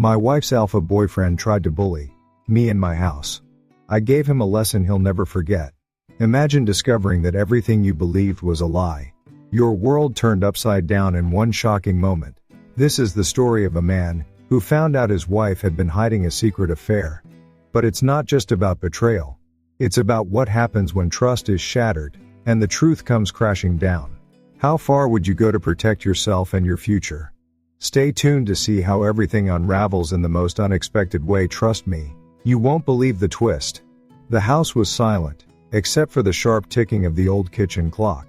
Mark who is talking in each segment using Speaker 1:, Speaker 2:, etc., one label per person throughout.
Speaker 1: My wife's alpha boyfriend tried to bully me in my house. I gave him a lesson he'll never forget. Imagine discovering that everything you believed was a lie. Your world turned upside down in one shocking moment. This is the story of a man who found out his wife had been hiding a secret affair. But it's not just about betrayal. It's about what happens when trust is shattered and the truth comes crashing down. How far would you go to protect yourself and your future? Stay tuned to see how everything unravels in the most unexpected way. Trust me, you won't believe the twist. The house was silent, except for the sharp ticking of the old kitchen clock.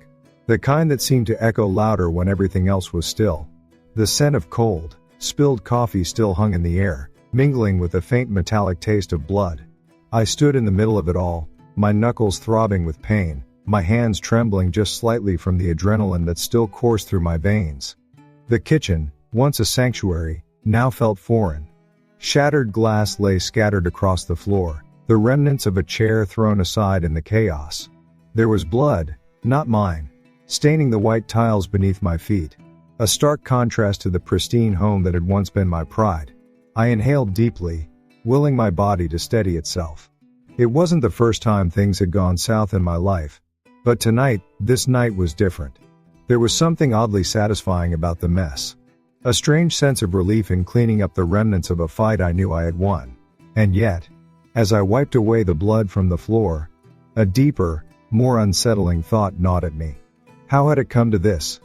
Speaker 1: The kind that seemed to echo louder when everything else was still. The scent of cold, spilled coffee still hung in the air, mingling with a faint metallic taste of blood. I stood in the middle of it all, my knuckles throbbing with pain, my hands trembling just slightly from the adrenaline that still coursed through my veins. The kitchen, once a sanctuary, now felt foreign. Shattered glass lay scattered across the floor, the remnants of a chair thrown aside in the chaos. There was blood, not mine, staining the white tiles beneath my feet, a stark contrast to the pristine home that had once been my pride. I inhaled deeply, willing my body to steady itself. It wasn't the first time things had gone south in my life, but tonight, this night was different. There was something oddly satisfying about the mess. A strange sense of relief in cleaning up the remnants of a fight I knew I had won. And yet, as I wiped away the blood from the floor, a deeper, more unsettling thought gnawed at me. How had it come to this?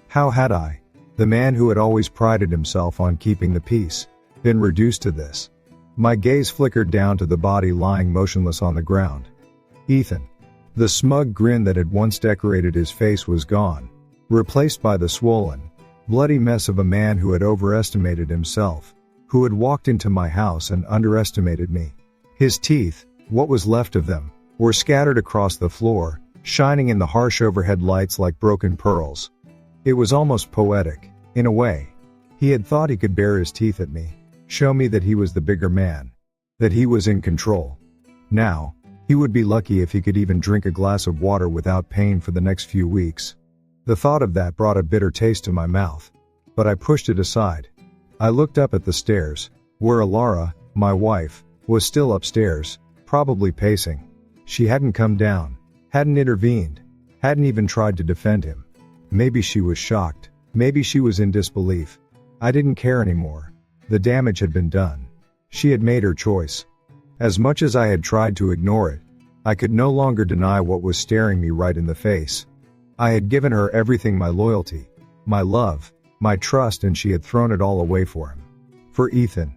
Speaker 1: How had I, the man who had always prided himself on keeping the peace, been reduced to this? My gaze flickered down to the body lying motionless on the ground. Ethan. The smug grin that had once decorated his face was gone, replaced by the swollen, bloody mess of a man who had overestimated himself, who had walked into my house and underestimated me. His teeth, what was left of them, were scattered across the floor, shining in the harsh overhead lights like broken pearls. It was almost poetic, in a way. He had thought he could bare his teeth at me, show me that he was the bigger man, that he was in control. Now, he would be lucky if he could even drink a glass of water without pain for the next few weeks. The thought of that brought a bitter taste to my mouth, but I pushed it aside. I looked up at the stairs, where Alara, my wife, was still upstairs, probably pacing. She hadn't come down, hadn't intervened, hadn't even tried to defend him. Maybe she was shocked, maybe she was in disbelief. I didn't care anymore. The damage had been done. She had made her choice. As much as I had tried to ignore it, I could no longer deny what was staring me right in the face. I had given her everything, my loyalty, my love, my trust, and she had thrown it all away for him. For Ethan.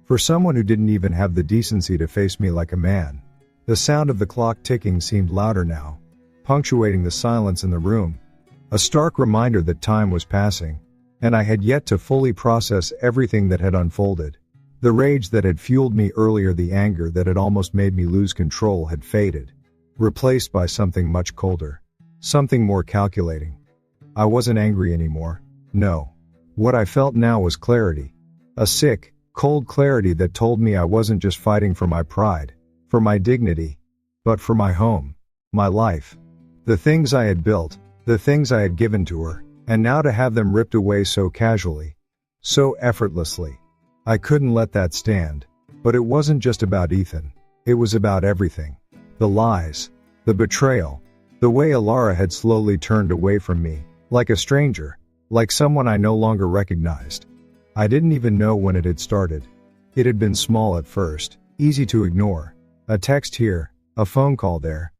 Speaker 1: For someone who didn't even have the decency to face me like a man. The sound of the clock ticking seemed louder now, punctuating the silence in the room. A stark reminder that time was passing, and I had yet to fully process everything that had unfolded. The rage that had fueled me earlier, the anger that had almost made me lose control, had faded, replaced by something much colder, something more calculating. I wasn't angry anymore. No. What I felt now was clarity. A sick, cold clarity that told me I wasn't just fighting for my pride, for my dignity, but for my home, my life. The things I had built, the things I had given to her, and now to have them ripped away so casually, so effortlessly. I couldn't let that stand. But it wasn't just about Ethan. It was about everything. The lies, the betrayal, the way Alara had slowly turned away from me, like a stranger, like someone I no longer recognized. I didn't even know when it had started. It had been small at first, easy to ignore. A text here, a phone call there.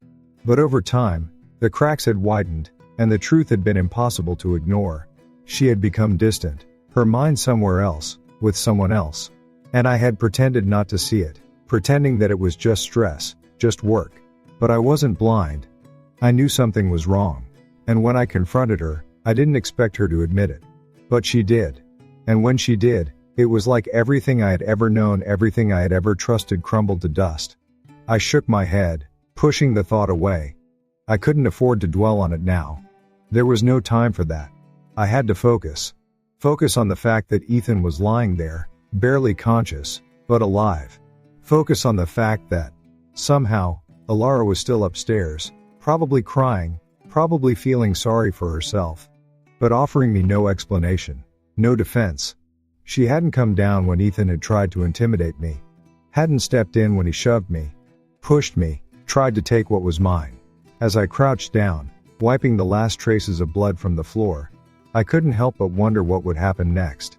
Speaker 1: But over time, the cracks had widened, and the truth had been impossible to ignore. She had become distant, her mind somewhere else, with someone else. And I had pretended not to see it, pretending that it was just stress, just work. But I wasn't blind. I knew something was wrong. And when I confronted her, I didn't expect her to admit it. But she did. And when she did, it was like everything I had ever known, everything I had ever trusted crumbled to dust. I shook my head, pushing the thought away. I couldn't afford to dwell on it now. There was no time for that. I had to focus. Focus on the fact that Ethan was lying there, barely conscious, but alive. Focus on the fact that, somehow, Alara was still upstairs, probably crying, probably feeling sorry for herself, but offering me no explanation, no defense. She hadn't come down when Ethan had tried to intimidate me. Hadn't stepped in when he shoved me, pushed me, tried to take what was mine. As I crouched down, wiping the last traces of blood from the floor, I couldn't help but wonder what would happen next.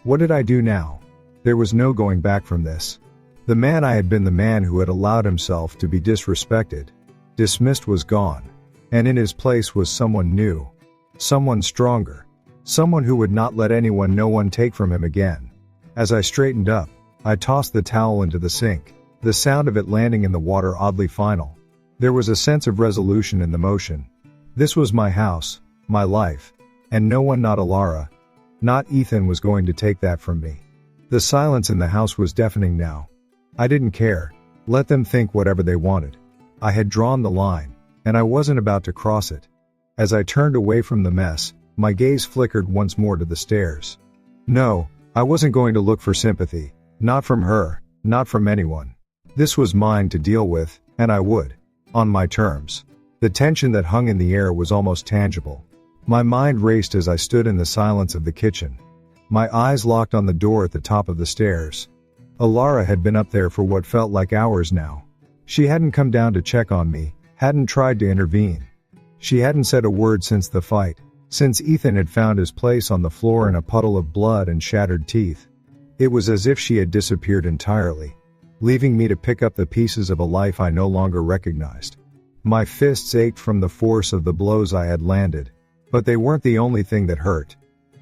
Speaker 1: What did I do now? There was no going back from this. The man I had been, the man who had allowed himself to be disrespected, dismissed, was gone, and in his place was someone new, someone stronger, someone who would not let anyone, no one, take from him again. As I straightened up, I tossed the towel into the sink, the sound of it landing in the water oddly final. There was a sense of resolution in the motion. This was my house, my life, and no one, not Alara, not Ethan, was going to take that from me. The silence in the house was deafening now. I didn't care. Let them think whatever they wanted. I had drawn the line, and I wasn't about to cross it. As I turned away from the mess, my gaze flickered once more to the stairs. No, I wasn't going to look for sympathy. Not from her, not from anyone. This was mine to deal with, and I would. On my terms. The tension that hung in the air was almost tangible. My mind raced as I stood in the silence of the kitchen. My eyes locked on the door at the top of the stairs. Alara had been up there for what felt like hours now. She hadn't come down to check on me, hadn't tried to intervene. She hadn't said a word since the fight, since Ethan had found his place on the floor in a puddle of blood and shattered teeth. It was as if she had disappeared entirely, leaving me to pick up the pieces of a life I no longer recognized. My fists ached from the force of the blows I had landed, but they weren't the only thing that hurt.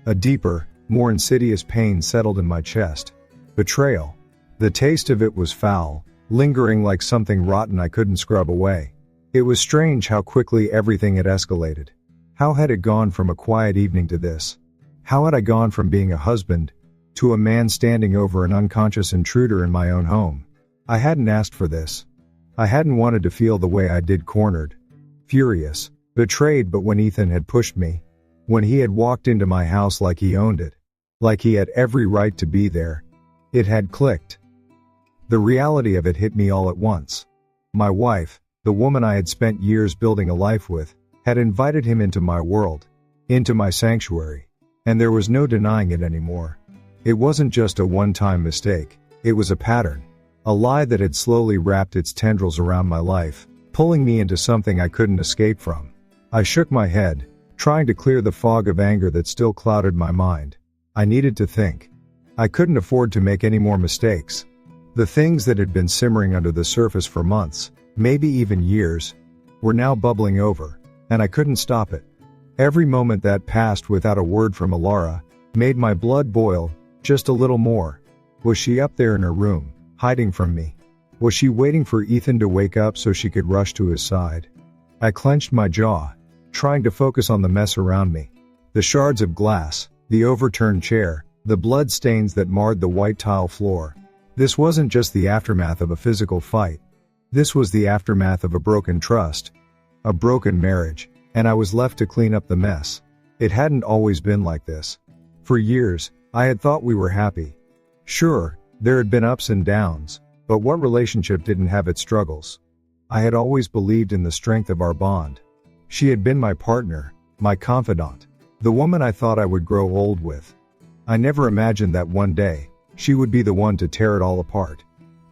Speaker 1: A deeper, more insidious pain settled in my chest. Betrayal. The taste of it was foul, lingering like something rotten I couldn't scrub away. It was strange how quickly everything had escalated. How had it gone from a quiet evening to this? How had I gone from being a husband to a man standing over an unconscious intruder in my own home? I hadn't asked for this. I hadn't wanted to feel the way I did, cornered, furious, betrayed. But when Ethan had pushed me, when he had walked into my house like he owned it, like he had every right to be there, it had clicked. The reality of it hit me all at once. My wife, the woman I had spent years building a life with, had invited him into my world, into my sanctuary, and there was no denying it anymore. It wasn't just a one-time mistake, it was a pattern, a lie that had slowly wrapped its tendrils around my life, pulling me into something I couldn't escape from. I shook my head, trying to clear the fog of anger that still clouded my mind. I needed to think. I couldn't afford to make any more mistakes. The things that had been simmering under the surface for months, maybe even years, were now bubbling over, and I couldn't stop it. Every moment that passed without a word from Alara made my blood boil just a little more. Was she up there in her room, hiding from me? Was she waiting for Ethan to wake up so she could rush to his side? I clenched my jaw, trying to focus on the mess around me. The shards of glass, the overturned chair, the blood stains that marred the white tile floor. This wasn't just the aftermath of a physical fight. This was the aftermath of a broken trust, a broken marriage, and I was left to clean up the mess. It hadn't always been like this. For years, I had thought we were happy. Sure, there had been ups and downs, but what relationship didn't have its struggles? I had always believed in the strength of our bond. She had been my partner, my confidant, the woman I thought I would grow old with. I never imagined that one day, she would be the one to tear it all apart.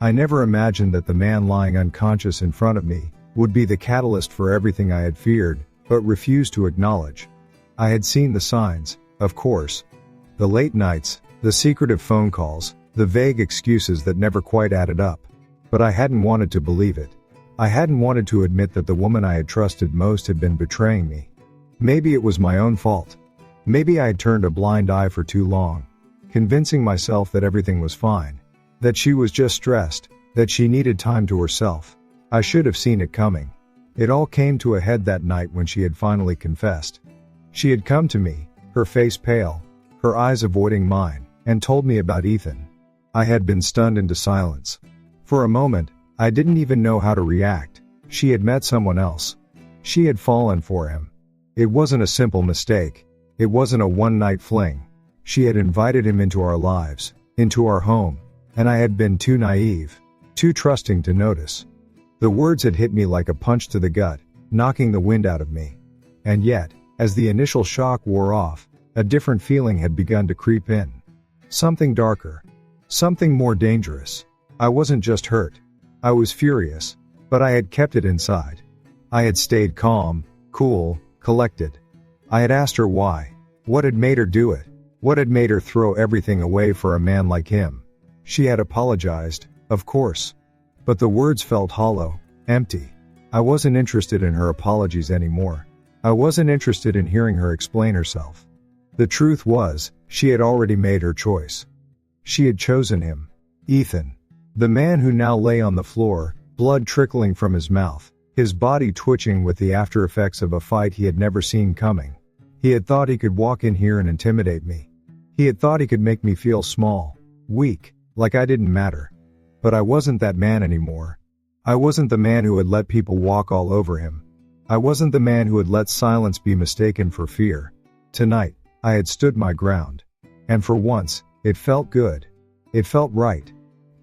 Speaker 1: I never imagined that the man lying unconscious in front of me would be the catalyst for everything I had feared, but refused to acknowledge. I had seen the signs, of course. The late nights, the secretive phone calls, the vague excuses that never quite added up. But I hadn't wanted to believe it. I hadn't wanted to admit that the woman I had trusted most had been betraying me. Maybe it was my own fault. Maybe I had turned a blind eye for too long, convincing myself that everything was fine, that she was just stressed, that she needed time to herself. I should have seen it coming. It all came to a head that night when she had finally confessed. She had come to me, her face pale, her eyes avoiding mine, and told me about Ethan. I had been stunned into silence. For a moment, I didn't even know how to react. She had met someone else. She had fallen for him. It wasn't a simple mistake. It wasn't a one-night fling. She had invited him into our lives, into our home, and I had been too naive, too trusting to notice. The words had hit me like a punch to the gut, knocking the wind out of me. And yet, as the initial shock wore off, a different feeling had begun to creep in. Something darker. Something more dangerous. I wasn't just hurt. I was furious, but I had kept it inside. I had stayed calm, cool, collected. I had asked her why. What had made her do it? What had made her throw everything away for a man like him? She had apologized, of course. But the words felt hollow, empty. I wasn't interested in her apologies anymore. I wasn't interested in hearing her explain herself. The truth was, she had already made her choice. She had chosen him. Ethan. The man who now lay on the floor, blood trickling from his mouth, his body twitching with the after effects of a fight he had never seen coming. He had thought he could walk in here and intimidate me. He had thought he could make me feel small, weak, like I didn't matter. But I wasn't that man anymore. I wasn't the man who had let people walk all over him. I wasn't the man who had let silence be mistaken for fear. Tonight, I had stood my ground. And for once, it felt good. It felt right.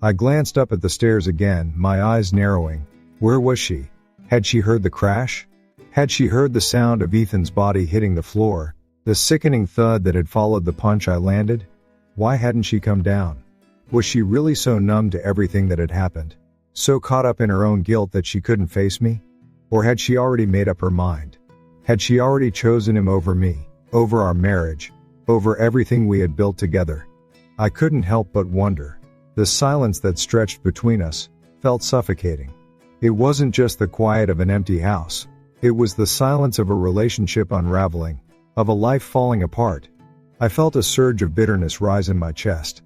Speaker 1: I glanced up at the stairs again, my eyes narrowing. Where was she? Had she heard the crash? Had she heard the sound of Ethan's body hitting the floor, the sickening thud that had followed the punch I landed? Why hadn't she come down? Was she really so numb to everything that had happened? So caught up in her own guilt that she couldn't face me? Or had she already made up her mind? Had she already chosen him over me, over our marriage, over everything we had built together? I couldn't help but wonder. The silence that stretched between us felt suffocating. It wasn't just the quiet of an empty house. It was the silence of a relationship unraveling, of a life falling apart. I felt a surge of bitterness rise in my chest.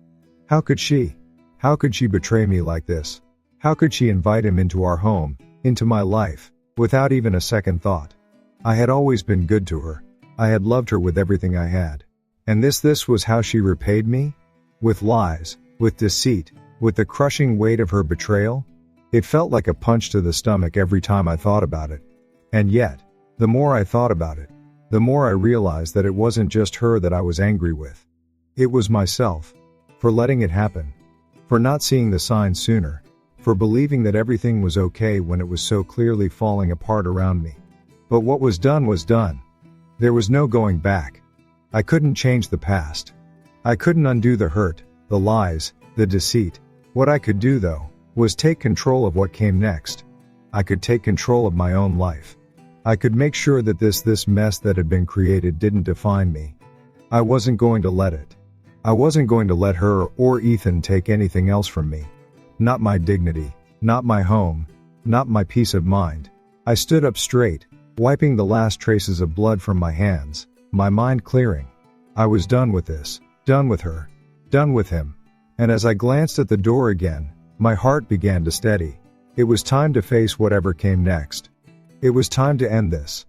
Speaker 1: How could she? How could she betray me like this? How could she invite him into our home, into my life, without even a second thought? I had always been good to her. I had loved her with everything I had. And this was how she repaid me? With lies, with deceit, with the crushing weight of her betrayal? It felt like a punch to the stomach every time I thought about it. And yet, the more I thought about it, the more I realized that it wasn't just her that I was angry with. It was myself. For letting it happen. For not seeing the signs sooner. For believing that everything was okay when it was so clearly falling apart around me. But what was done was done. There was no going back. I couldn't change the past. I couldn't undo the hurt, the lies, the deceit. What I could do, though, was take control of what came next. I could take control of my own life. I could make sure that this mess that had been created didn't define me. I wasn't going to let it. I wasn't going to let her or Ethan take anything else from me. Not my dignity, not my home, not my peace of mind. I stood up straight, wiping the last traces of blood from my hands, my mind clearing. I was done with this, done with her, done with him. And as I glanced at the door again, my heart began to steady. It was time to face whatever came next. It was time to end this.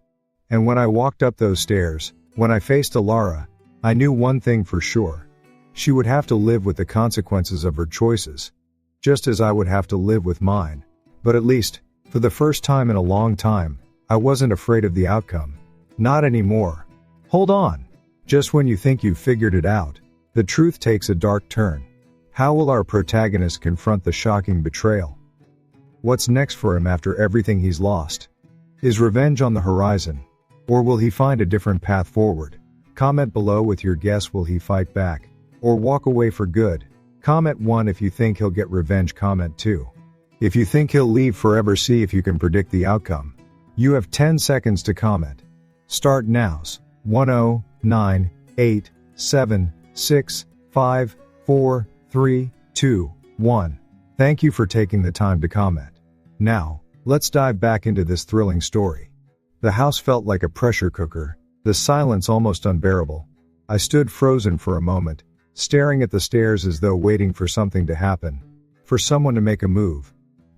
Speaker 1: And when I walked up those stairs, when I faced Alara, I knew one thing for sure. She would have to live with the consequences of her choices. Just as I would have to live with mine. But at least, for the first time in a long time, I wasn't afraid of the outcome. Not anymore. Hold on. Just when you think you've figured it out, the truth takes a dark turn. How will our protagonist confront the shocking betrayal? What's next for him after everything he's lost? Is revenge on the horizon? Or will he find a different path forward? Comment below with your guess. Will he fight back? Or walk away for good? Comment 1 if you think he'll get revenge. Comment 2 if you think he'll leave forever. See if you can predict the outcome. You have 10 seconds to comment. Start nows. 10, 9, 8, 7, 6, 5, 4, 3, 2, 1. Thank you for taking the time to comment. Now, let's dive back into this thrilling story. The house felt like a pressure cooker, the silence almost unbearable. I stood frozen for a moment, staring at the stairs as though waiting for something to happen, for someone to make a move.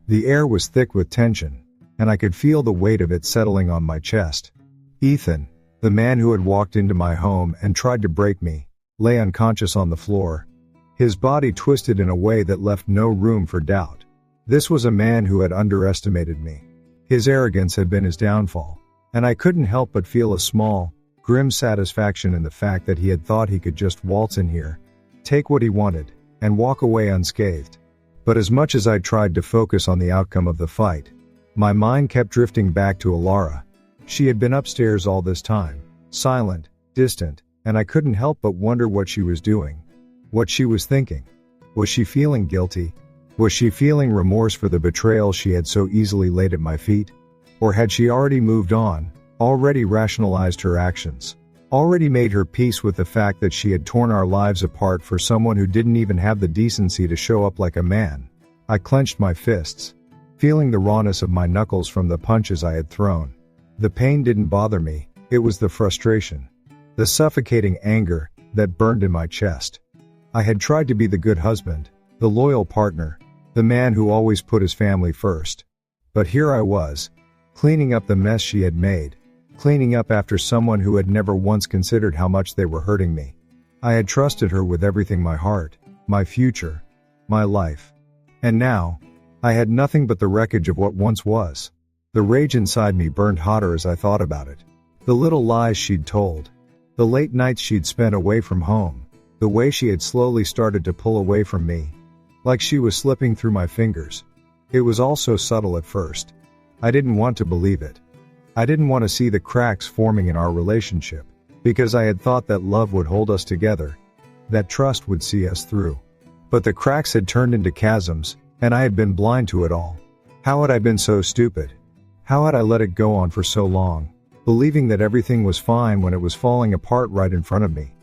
Speaker 1: The air was thick with tension, and I could feel the weight of it settling on my chest. Ethan, the man who had walked into my home and tried to break me, lay unconscious on the floor. His body twisted in a way that left no room for doubt. This was a man who had underestimated me. His arrogance had been his downfall, and I couldn't help but feel a small, grim satisfaction in the fact that he had thought he could just waltz in here, take what he wanted, and walk away unscathed. But as much as I tried to focus on the outcome of the fight, my mind kept drifting back to Alara. She had been upstairs all this time, silent, distant, and I couldn't help but wonder what she was doing. What she was thinking. Was she feeling guilty? Was she feeling remorse for the betrayal she had so easily laid at my feet? Or had she already moved on, already rationalized her actions, already made her peace with the fact that she had torn our lives apart for someone who didn't even have the decency to show up like a man? I clenched my fists, feeling the rawness of my knuckles from the punches I had thrown. The pain didn't bother me, it was the frustration, the suffocating anger that burned in my chest. I had tried to be the good husband, the loyal partner, the man who always put his family first. But here I was, cleaning up the mess she had made, cleaning up after someone who had never once considered how much they were hurting me. I had trusted her with everything, my heart, my future, my life. And now, I had nothing but the wreckage of what once was. The rage inside me burned hotter as I thought about it. The little lies she'd told, the late nights she'd spent away from home, the way she had slowly started to pull away from me, like she was slipping through my fingers. It was all so subtle at first. I didn't want to believe it. I didn't want to see the cracks forming in our relationship, because I had thought that love would hold us together, that trust would see us through. But the cracks had turned into chasms, and I had been blind to it all. How had I been so stupid? How had I let it go on for so long, believing that everything was fine when it was falling apart right in front of me?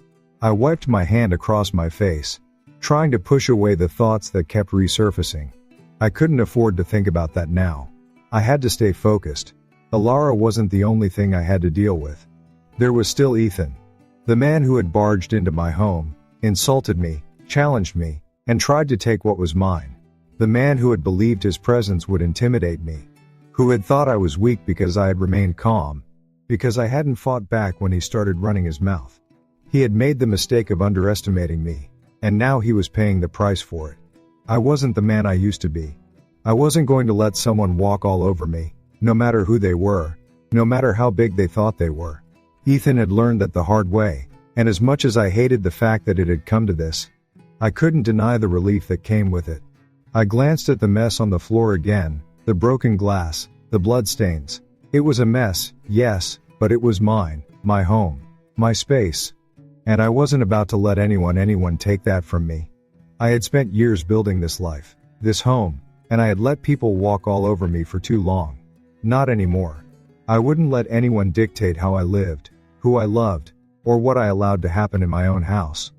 Speaker 1: I wiped my hand across my face, trying to push away the thoughts that kept resurfacing. I couldn't afford to think about that now. I had to stay focused. Alara wasn't the only thing I had to deal with. There was still Ethan, the man who had barged into my home, insulted me, challenged me, and tried to take what was mine. The man who had believed his presence would intimidate me, who had thought I was weak because I had remained calm, because I hadn't fought back when he started running his mouth. He had made the mistake of underestimating me, and now he was paying the price for it. I wasn't the man I used to be. I wasn't going to let someone walk all over me, no matter who they were, no matter how big they thought they were. Ethan had learned that the hard way, and as much as I hated the fact that it had come to this, I couldn't deny the relief that came with it. I glanced at the mess on the floor again, the broken glass, the bloodstains. It was a mess, yes, but it was mine, my home, my space. And I wasn't about to let anyone take that from me. I had spent years building this life, this home, and I had let people walk all over me for too long. Not anymore. I wouldn't let anyone dictate how I lived, who I loved, or what I allowed to happen in my own house.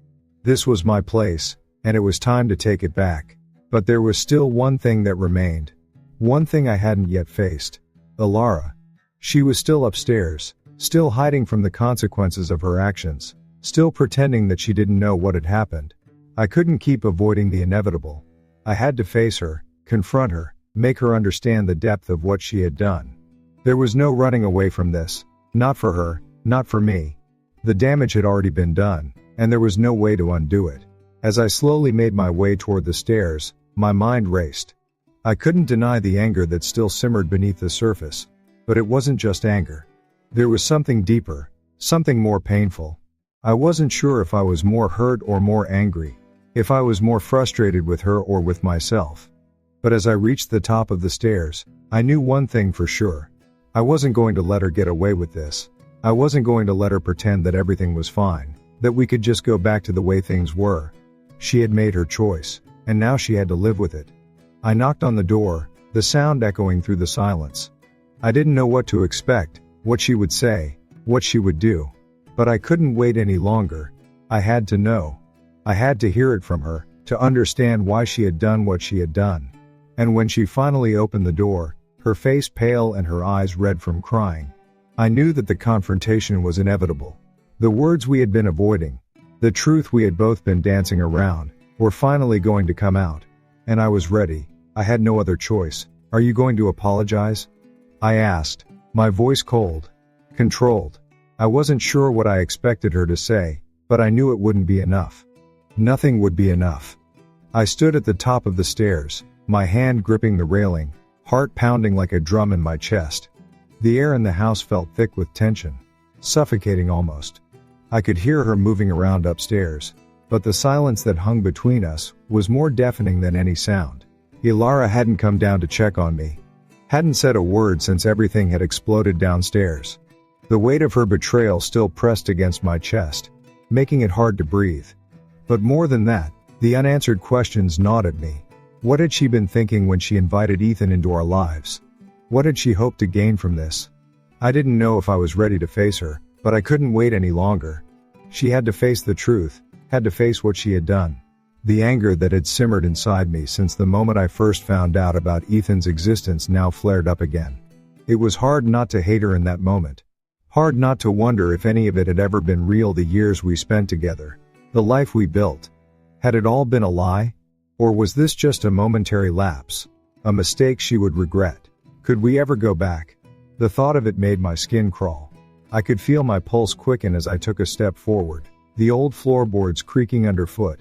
Speaker 1: This was my place, and it was time to take it back. But there was still one thing that remained. One thing I hadn't yet faced. Alara. She was still upstairs, still hiding from the consequences of her actions, still pretending that she didn't know what had happened. I couldn't keep avoiding the inevitable. I had to face her, confront her, make her understand the depth of what she had done. There was no running away from this, not for her, not for me. The damage had already been done, and there was no way to undo it. As I slowly made my way toward the stairs, my mind raced. I couldn't deny the anger that still simmered beneath the surface, but it wasn't just anger. There was something deeper, something more painful. I wasn't sure if I was more hurt or more angry, if I was more frustrated with her or with myself. But as I reached the top of the stairs, I knew one thing for sure. I wasn't going to let her get away with this. I wasn't going to let her pretend that everything was fine, that we could just go back to the way things were. She had made her choice, and now she had to live with it. I knocked on the door, the sound echoing through the silence. I didn't know what to expect, what she would say, what she would do. But I couldn't wait any longer. I had to know. I had to hear it from her, to understand why she had done what she had done. And when she finally opened the door, her face pale and her eyes red from crying, I knew that the confrontation was inevitable. The words we had been avoiding, the truth we had both been dancing around, were finally going to come out. And I was ready. I had no other choice. Are you going to apologize? I asked, my voice cold, controlled. I wasn't sure what I expected her to say, but I knew it wouldn't be enough. Nothing would be enough. I stood at the top of the stairs, my hand gripping the railing, heart pounding like a drum in my chest. The air in the house felt thick with tension, suffocating almost. I could hear her moving around upstairs, but the silence that hung between us was more deafening than any sound. Alara hadn't come down to check on me, hadn't said a word since everything had exploded downstairs. The weight of her betrayal still pressed against my chest, making it hard to breathe. But more than that, the unanswered questions gnawed at me. What had she been thinking when she invited Ethan into our lives? What had she hoped to gain from this? I didn't know if I was ready to face her, but I couldn't wait any longer. She had to face the truth, had to face what she had done. The anger that had simmered inside me since the moment I first found out about Ethan's existence now flared up again. It was hard not to hate her in that moment. Hard not to wonder if any of it had ever been real, the years we spent together, the life we built. Had it all been a lie? Or was this just a momentary lapse? A mistake she would regret? Could we ever go back? The thought of it made my skin crawl. I could feel my pulse quicken as I took a step forward, the old floorboards creaking underfoot,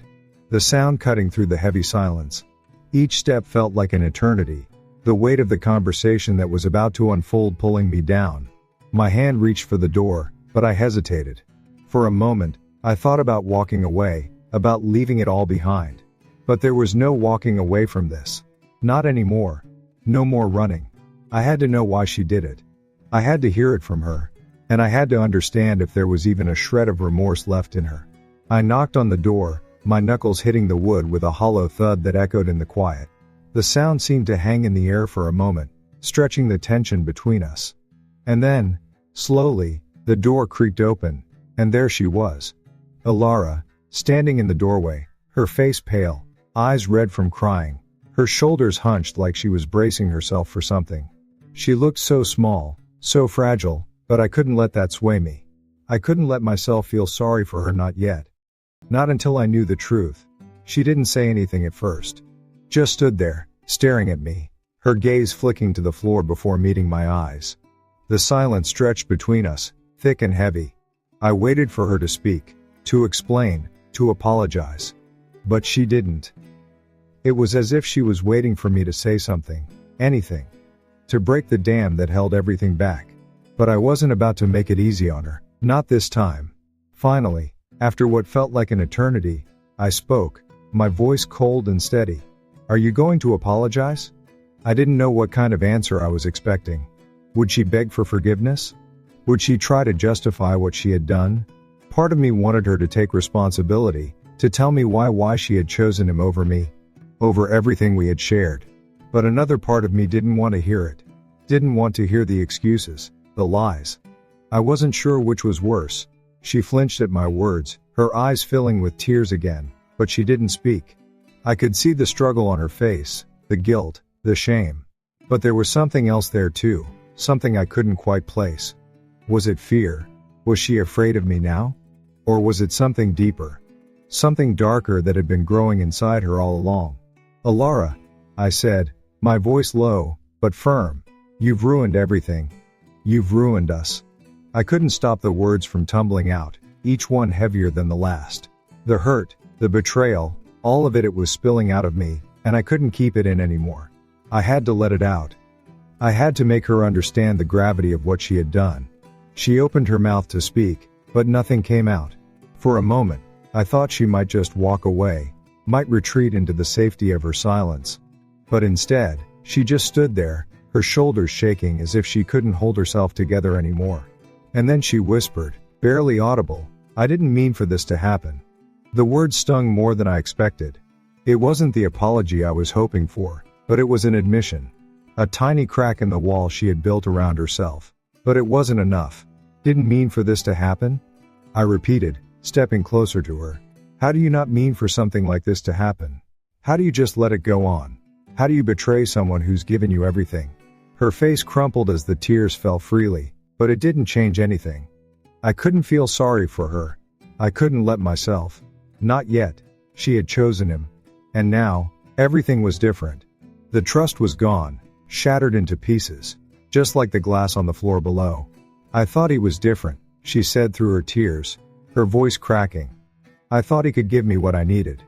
Speaker 1: the sound cutting through the heavy silence. Each step felt like an eternity, the weight of the conversation that was about to unfold pulling me down. My hand reached for the door, but I hesitated. For a moment, I thought about walking away, about leaving it all behind. But there was no walking away from this. Not anymore. No more running. I had to know why she did it. I had to hear it from her. And I had to understand if there was even a shred of remorse left in her. I knocked on the door, my knuckles hitting the wood with a hollow thud that echoed in the quiet. The sound seemed to hang in the air for a moment, stretching the tension between us. And then, slowly, the door creaked open, and there she was. Alara, standing in the doorway, her face pale, eyes red from crying, her shoulders hunched like she was bracing herself for something. She looked so small, so fragile, but I couldn't let that sway me. I couldn't let myself feel sorry for her, not yet. Not until I knew the truth. She didn't say anything at first. Just stood there, staring at me, her gaze flicking to the floor before meeting my eyes. The silence stretched between us, thick and heavy. I waited for her to speak, to explain, to apologize. But she didn't. It was as if she was waiting for me to say something, anything, to break the dam that held everything back. But I wasn't about to make it easy on her, not this time. Finally, after what felt like an eternity, I spoke, my voice cold and steady. Are you going to apologize? I didn't know what kind of answer I was expecting. Would she beg for forgiveness? Would she try to justify what she had done? Part of me wanted her to take responsibility, to tell me why she had chosen him over me, over everything we had shared. But another part of me didn't want to hear it. Didn't want to hear the excuses, the lies. I wasn't sure which was worse. She flinched at my words, her eyes filling with tears again, but she didn't speak. I could see the struggle on her face, the guilt, the shame. But there was something else there too, something I couldn't quite place. Was it fear? Was she afraid of me now? Or was it something deeper? Something darker that had been growing inside her all along. Alara, I said, my voice low, but firm. You've ruined everything. You've ruined us. I couldn't stop the words from tumbling out, each one heavier than the last. The hurt, the betrayal, all of it was spilling out of me, and I couldn't keep it in anymore. I had to let it out. I had to make her understand the gravity of what she had done. She opened her mouth to speak, but nothing came out. For a moment, I thought she might just walk away, might retreat into the safety of her silence. But instead, she just stood there, her shoulders shaking as if she couldn't hold herself together anymore. And then she whispered, barely audible, I didn't mean for this to happen. The words stung more than I expected. It wasn't the apology I was hoping for, but it was an admission. A tiny crack in the wall she had built around herself. But it wasn't enough. Didn't mean for this to happen? I repeated, stepping closer to her. How do you not mean for something like this to happen? How do you just let it go on? How do you betray someone who's given you everything? Her face crumpled as the tears fell freely, but it didn't change anything. I couldn't feel sorry for her. I couldn't let myself. Not yet. She had chosen him. And now, everything was different. The trust was gone, shattered into pieces, just like the glass on the floor below. I thought he was different, she said through her tears, her voice cracking. I thought he could give me what I needed.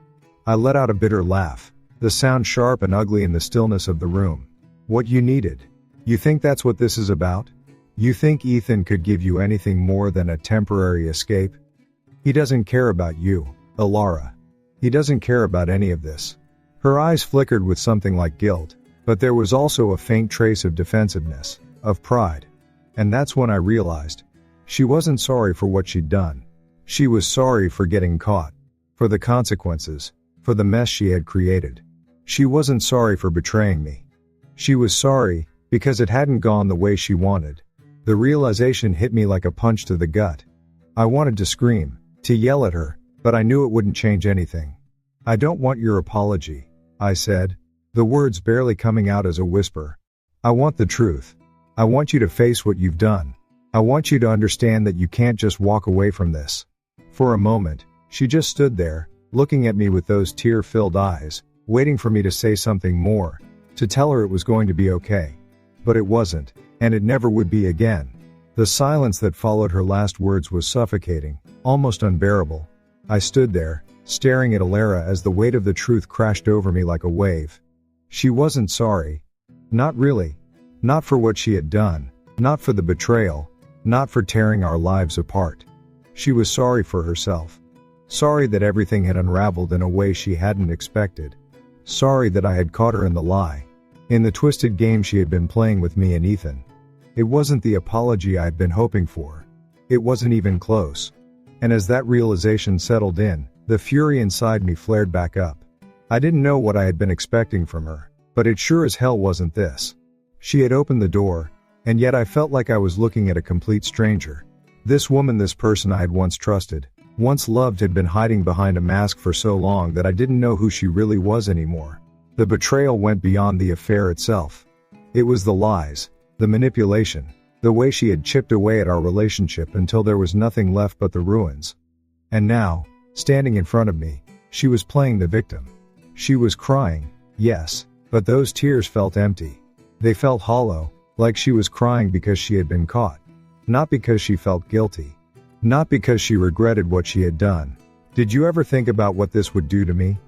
Speaker 1: I let out a bitter laugh, the sound sharp and ugly in the stillness of the room. What you needed? You think that's what this is about? You think Ethan could give you anything more than a temporary escape? He doesn't care about you, Alara. He doesn't care about any of this. Her eyes flickered with something like guilt, but there was also a faint trace of defensiveness, of pride. And that's when I realized. She wasn't sorry for what she'd done. She was sorry for getting caught. for the consequences, for the mess she had created. She wasn't sorry for betraying me. She was sorry because it hadn't gone the way she wanted. The realization hit me like a punch to the gut. I wanted to scream, to yell at her, but I knew it wouldn't change anything. "I don't want your apology," I said, the words barely coming out as a whisper. "I want the truth. I want you to face what you've done. I want you to understand that you can't just walk away from this." For a moment, she just stood there, looking at me with those tear-filled eyes, waiting for me to say something more, to tell her it was going to be okay. But it wasn't, and it never would be again. The silence that followed her last words was suffocating, almost unbearable. I stood there, staring at Alara as the weight of the truth crashed over me like a wave. She wasn't sorry. Not really. Not for what she had done, not for the betrayal, not for tearing our lives apart. She was sorry for herself. Sorry that everything had unraveled in a way she hadn't expected. Sorry that I had caught her in the lie, in the twisted game she had been playing with me and Ethan. It wasn't the apology I had been hoping for. It wasn't even close. And as that realization settled in, the fury inside me flared back up. I didn't know what I had been expecting from her, but it sure as hell wasn't this. She had opened the door, and yet I felt like I was looking at a complete stranger. This woman, this person I had once trusted, once loved, had been hiding behind a mask for so long that I didn't know who she really was anymore. The betrayal went beyond the affair itself. It was the lies, the manipulation, the way she had chipped away at our relationship until there was nothing left but the ruins. And now, standing in front of me, she was playing the victim. She was crying, yes, but those tears felt empty. They felt hollow, like she was crying because she had been caught. Not because she felt guilty. Not because she regretted what she had done. "Did you ever think about what this would do to me?"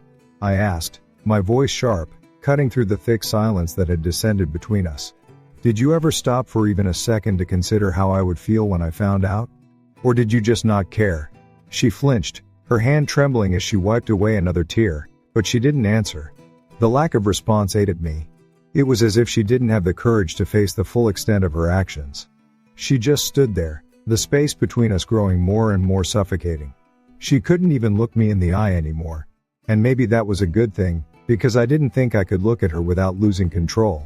Speaker 1: I asked, my voice sharp, cutting through the thick silence that had descended between us. "Did you ever stop for even a second to consider how I would feel when I found out? Or did you just not care?" She flinched, her hand trembling as she wiped away another tear, but she didn't answer. The lack of response ate at me. It was as if she didn't have the courage to face the full extent of her actions. She just stood there, the space between us growing more and more suffocating. She couldn't even look me in the eye anymore. And maybe that was a good thing, because I didn't think I could look at her without losing control.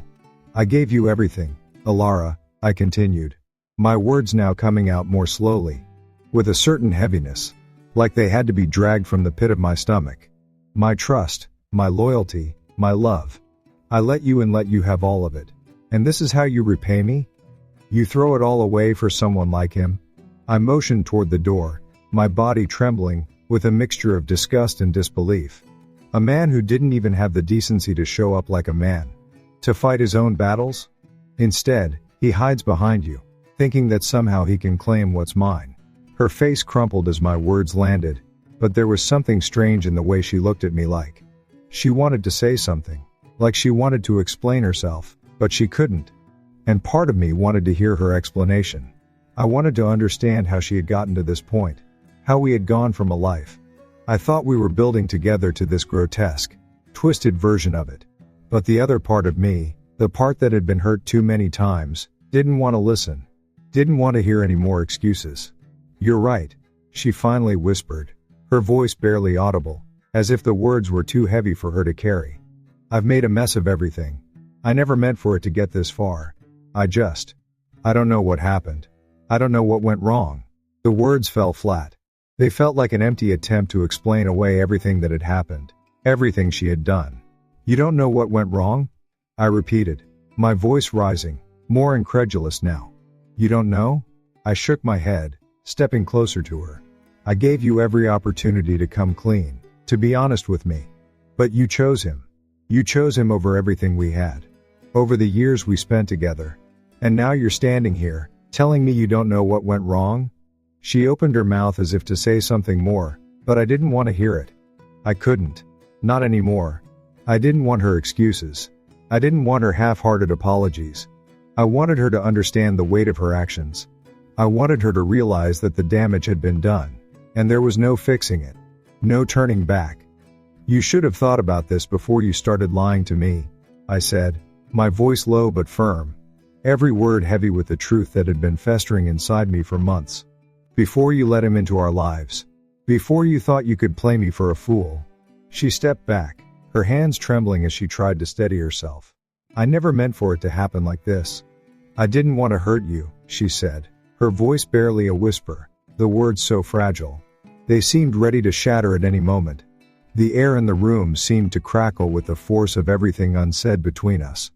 Speaker 1: "I gave you everything, Alara," I continued, my words now coming out more slowly, with a certain heaviness, like they had to be dragged from the pit of my stomach. "My trust, my loyalty, my love. I let you and let you have all of it. And this is how you repay me? You throw it all away for someone like him?" I motioned toward the door, my body trembling, with a mixture of disgust and disbelief. A man who didn't even have the decency to show up like a man. To fight his own battles? Instead, he hides behind you, thinking that somehow he can claim what's mine. Her face crumpled as my words landed, but there was something strange in the way she looked at me, like she wanted to say something, like she wanted to explain herself, but she couldn't. And part of me wanted to hear her explanation. I wanted to understand how she had gotten to this point, how we had gone from a life I thought we were building together to this grotesque, twisted version of it. But the other part of me, the part that had been hurt too many times, didn't want to listen, didn't want to hear any more excuses. "You're right," she finally whispered, her voice barely audible, as if the words were too heavy for her to carry. "I've made a mess of everything. I never meant for it to get this far. I don't know what happened. I don't know what went wrong." The words fell flat. They felt like an empty attempt to explain away everything that had happened, everything she had done. "You don't know what went wrong?" I repeated, my voice rising, more incredulous now. "You don't know?" I shook my head, stepping closer to her. "I gave you every opportunity to come clean, to be honest with me. But you chose him. You chose him over everything we had, over the years we spent together. And now you're standing here, telling me you don't know what went wrong?" She opened her mouth as if to say something more, but I didn't want to hear it. I couldn't. Not anymore. I didn't want her excuses. I didn't want her half-hearted apologies. I wanted her to understand the weight of her actions. I wanted her to realize that the damage had been done, and there was no fixing it. No turning back. "You should have thought about this before you started lying to me," I said, my voice low but firm, every word heavy with the truth that had been festering inside me for months. "Before you let him into our lives. Before you thought you could play me for a fool. She stepped back, her hands trembling as she tried to steady herself. I never meant for it to happen like this. I didn't want to hurt you, she said, her voice barely a whisper, the words so fragile. They seemed ready to shatter at any moment. The air in the room seemed to crackle with the force of everything unsaid between us.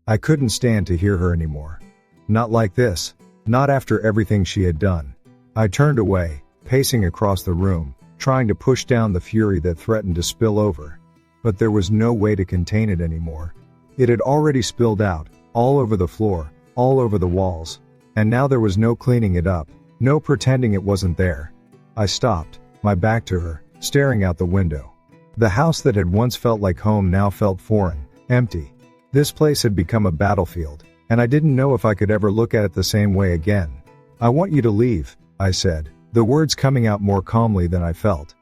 Speaker 1: I couldn't stand to hear her anymore. Not like this, not after everything she had done. I turned away, pacing across the room, trying to push down the fury that threatened to spill over. But there was no way to contain it anymore. It had already spilled out, all over the floor, all over the walls. And now there was no cleaning it up, no pretending it wasn't there. I stopped, my back to her, staring out the window. The house that had once felt like home now felt foreign, empty. This place had become a battlefield, and I didn't know if I could ever look at it the same way again. I want you to leave, I said, the words coming out more calmly than I felt.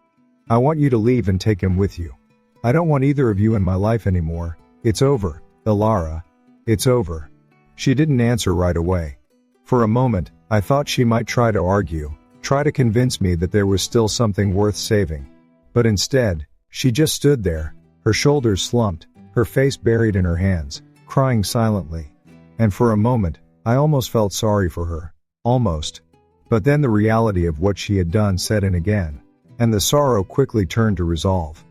Speaker 1: I want you to leave and take him with you. I don't want either of you in my life anymore. It's over, Ilara. It's over. She didn't answer right away. For a moment, I thought she might try to argue, try to convince me that there was still something worth saving. But instead, she just stood there, her shoulders slumped, her face buried in her hands, crying silently. And for a moment, I almost felt sorry for her. Almost. But then the reality of what she had done set in again, and the sorrow quickly turned to resolve.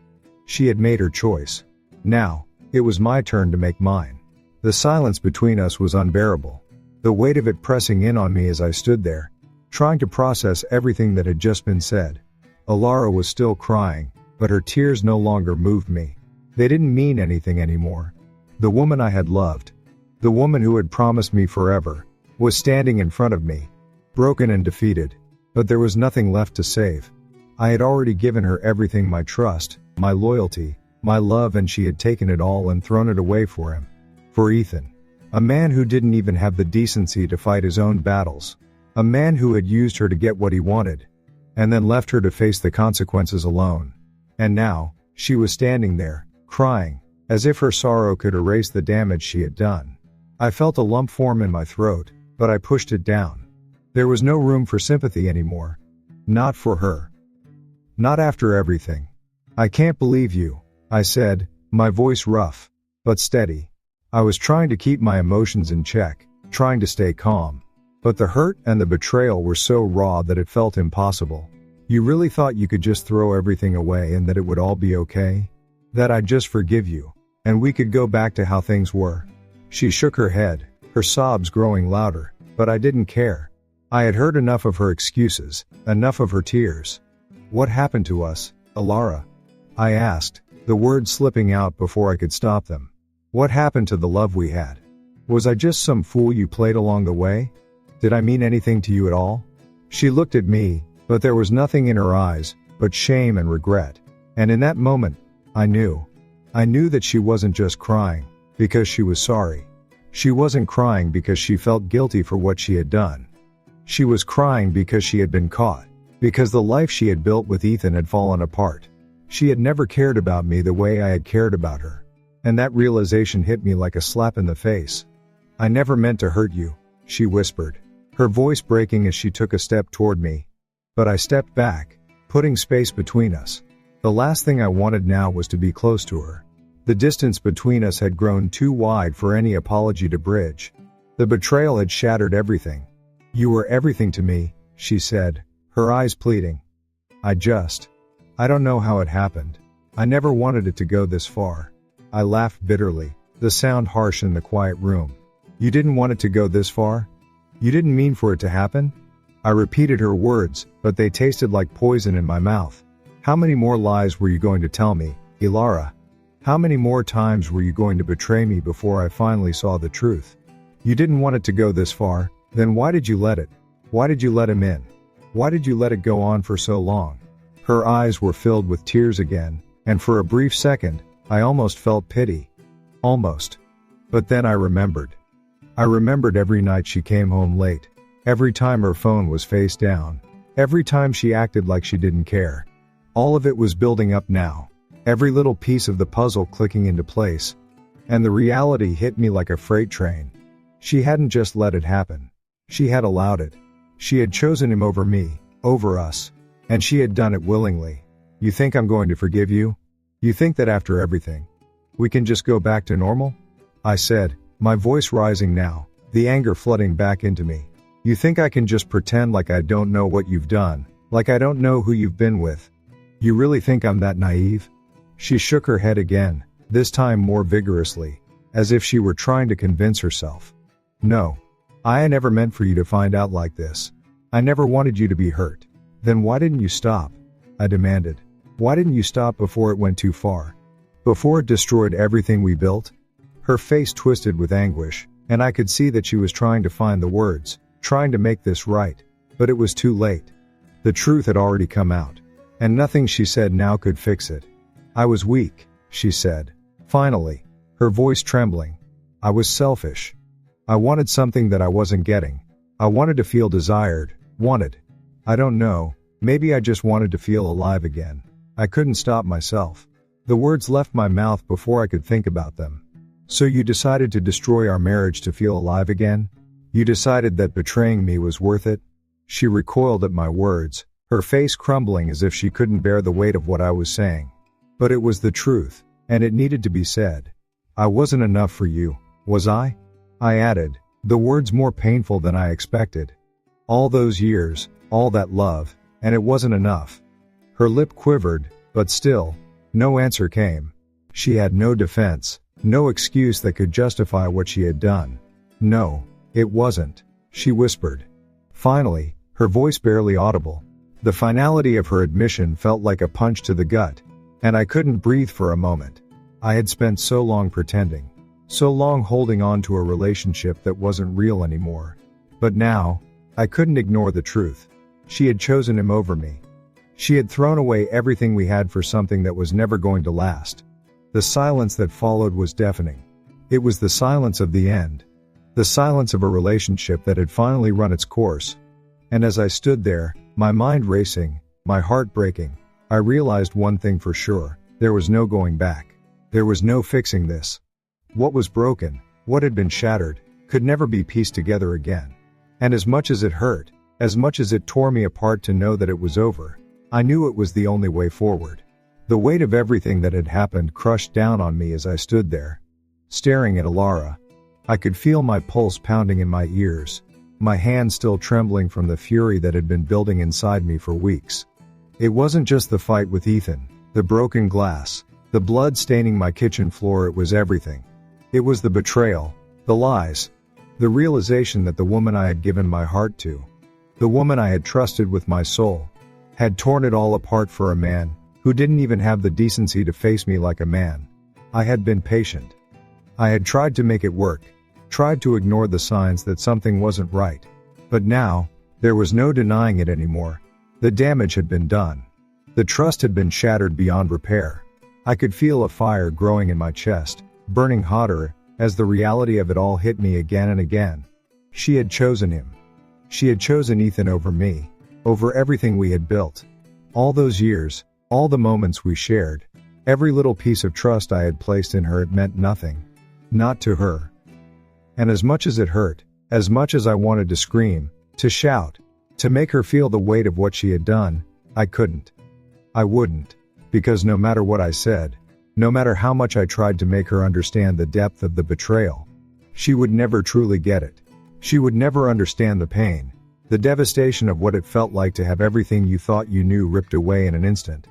Speaker 1: She had made her choice. Now, it was my turn to make mine. The silence between us was unbearable, the weight of it pressing in on me as I stood there, trying to process everything that had just been said. Ilara was still crying, but her tears no longer moved me. They didn't mean anything anymore. The woman I had loved, the woman who had promised me forever, was standing in front of me, broken and defeated, but there was nothing left to save. I had already given her everything, my trust, my loyalty, my love, and she had taken it all and thrown it away for him. For Ethan. A man who didn't even have the decency to fight his own battles. A man who had used her to get what he wanted, and then left her to face the consequences alone. And now, she was standing there, crying, as if her sorrow could erase the damage she had done. I felt a lump form in my throat, but I pushed it down. There was no room for sympathy anymore. Not for her. Not after everything. I can't believe you, I said, my voice rough, but steady. I was trying to keep my emotions in check, trying to stay calm. But the hurt and the betrayal were so raw that it felt impossible. You really thought you could just throw everything away and that it would all be okay? That I'd just forgive you, and we could go back to how things were? She shook her head, her sobs growing louder, but I didn't care. I had heard enough of her excuses, enough of her tears. What happened to us, Ilara? I asked, the words slipping out before I could stop them. What happened to the love we had? Was I just some fool you played along the way? Did I mean anything to you at all? She looked at me, but there was nothing in her eyes but shame and regret. And in that moment, I knew that she wasn't just crying because she was sorry. She wasn't crying because she felt guilty for what she had done. She was crying because she had been caught, because the life she had built with Ethan had fallen apart. She had never cared about me the way I had cared about her. And that realization hit me like a slap in the face. I never meant to hurt you, she whispered, her voice breaking as she took a step toward me. But I stepped back, putting space between us. The last thing I wanted now was to be close to her. The distance between us had grown too wide for any apology to bridge. The betrayal had shattered everything. You were everything to me, she said, her eyes pleading. I don't know how it happened. I never wanted it to go this far. I laughed bitterly, the sound harsh in the quiet room. You didn't want it to go this far? You didn't mean for it to happen? I repeated her words, but they tasted like poison in my mouth. How many more lies were you going to tell me, Ilara? How many more times were you going to betray me before I finally saw the truth? You didn't want it to go this far, then why did you let it? Why did you let him in? Why did you let it go on for so long? Her eyes were filled with tears again, and for a brief second, I almost felt pity. Almost. But then I remembered. I remembered every night she came home late, every time her phone was face down, every time she acted like she didn't care. All of it was building up now, every little piece of the puzzle clicking into place, and the reality hit me like a freight train. She hadn't just let it happen. She had allowed it. She had chosen him over me, over us. And she had done it willingly. You think I'm going to forgive you? You think that after everything, we can just go back to normal? I said, my voice rising now, the anger flooding back into me. You think I can just pretend like I don't know what you've done, like I don't know who you've been with? You really think I'm that naive? She shook her head again, this time more vigorously, as if she were trying to convince herself. No. I never meant for you to find out like this. I never wanted you to be hurt. Then why didn't you stop? I demanded. Why didn't you stop before it went too far? Before it destroyed everything we built? Her face twisted with anguish, and I could see that she was trying to find the words, trying to make this right. But it was too late. The truth had already come out, and nothing she said now could fix it. I was weak, she said. Finally, her voice trembling. I was selfish. I wanted something that I wasn't getting. I wanted to feel desired, wanted. I don't know, maybe I just wanted to feel alive again. I couldn't stop myself. The words left my mouth before I could think about them. So you decided to destroy our marriage to feel alive again? You decided that betraying me was worth it? She recoiled at my words, her face crumbling as if she couldn't bear the weight of what I was saying. But it was the truth, and it needed to be said. I wasn't enough for you, was I? I added, the words more painful than I expected. All those years, all that love, and it wasn't enough. Her lip quivered, but still, no answer came. She had no defense, no excuse that could justify what she had done. No, it wasn't, she whispered. Finally, her voice barely audible. The finality of her admission felt like a punch to the gut, and I couldn't breathe for a moment. I had spent so long pretending, so long holding on to a relationship that wasn't real anymore. But now, I couldn't ignore the truth. She had chosen him over me. She had thrown away everything we had for something that was never going to last. The silence that followed was deafening. It was the silence of the end. The silence of a relationship that had finally run its course. And as I stood there, my mind racing, my heart breaking, I realized one thing for sure. There was no going back. There was no fixing this. What was broken, what had been shattered, could never be pieced together again. And as much as it hurt, as much as it tore me apart to know that it was over, I knew it was the only way forward. The weight of everything that had happened crushed down on me as I stood there, staring at Alara. I could feel my pulse pounding in my ears, my hands still trembling from the fury that had been building inside me for weeks. It wasn't just the fight with Ethan, the broken glass, the blood staining my kitchen floor, it was everything. It was the betrayal, the lies, the realization that the woman I had given my heart to, the woman I had trusted with my soul, had torn it all apart for a man who didn't even have the decency to face me like a man. I had been patient. I had tried to make it work, tried to ignore the signs that something wasn't right. But now, there was no denying it anymore. The damage had been done. The trust had been shattered beyond repair. I could feel a fire growing in my chest, burning hotter, as the reality of it all hit me again and again. She had chosen him. She had chosen Ethan over me, over everything we had built. All those years, all the moments we shared, every little piece of trust I had placed in her, it meant nothing. Not to her. And as much as it hurt, as much as I wanted to scream, to shout, to make her feel the weight of what she had done, I couldn't. I wouldn't, because no matter what I said, no matter how much I tried to make her understand the depth of the betrayal, she would never truly get it. She would never understand the pain, the devastation of what it felt like to have everything you thought you knew ripped away in an instant.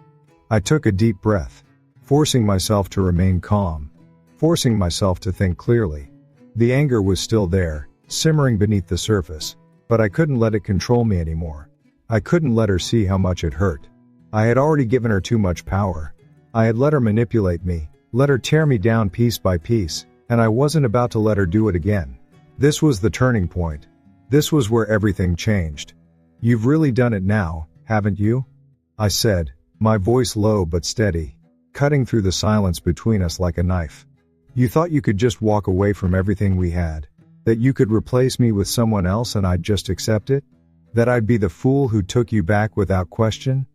Speaker 1: I took a deep breath, forcing myself to remain calm, forcing myself to think clearly. The anger was still there, simmering beneath the surface, but I couldn't let it control me anymore. I couldn't let her see how much it hurt. I had already given her too much power. I had let her manipulate me, let her tear me down piece by piece, and I wasn't about to let her do it again. This was the turning point. This was where everything changed. You've really done it now, haven't you? I said, my voice low but steady, cutting through the silence between us like a knife. You thought you could just walk away from everything we had, that you could replace me with someone else and I'd just accept it? That I'd be the fool who took you back without question?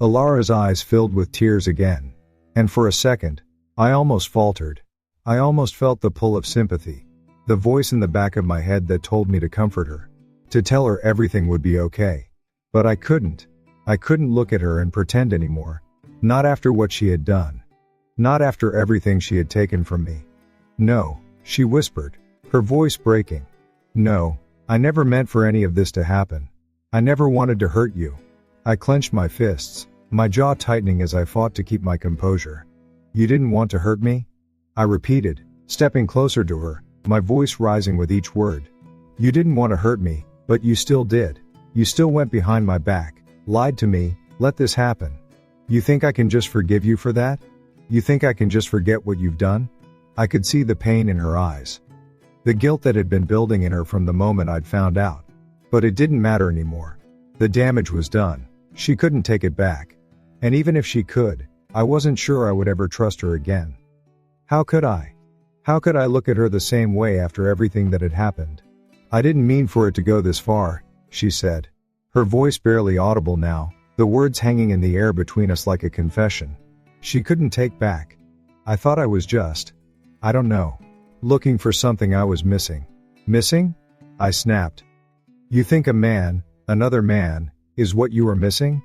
Speaker 1: Alara's eyes filled with tears again, and for a second, I almost faltered. I almost felt the pull of sympathy, the voice in the back of my head that told me to comfort her, to tell her everything would be okay. But I couldn't. I couldn't look at her and pretend anymore. Not after what she had done. Not after everything she had taken from me. No, she whispered, her voice breaking. No, I never meant for any of this to happen. I never wanted to hurt you. I clenched my fists, my jaw tightening as I fought to keep my composure. You didn't want to hurt me? I repeated, stepping closer to her, my voice rising with each word. You didn't want to hurt me, but you still did. You still went behind my back, lied to me, let this happen. You think I can just forgive you for that? You think I can just forget what you've done? I could see the pain in her eyes. The guilt that had been building in her from the moment I'd found out. But it didn't matter anymore. The damage was done. She couldn't take it back. And even if she could, I wasn't sure I would ever trust her again. How could I? How could I look at her the same way after everything that had happened? I didn't mean for it to go this far, she said. Her voice barely audible now, the words hanging in the air between us like a confession. She couldn't take back. I thought I was just, I don't know, looking for something I was missing. Missing? I snapped. You think a man, another man, is what you were missing?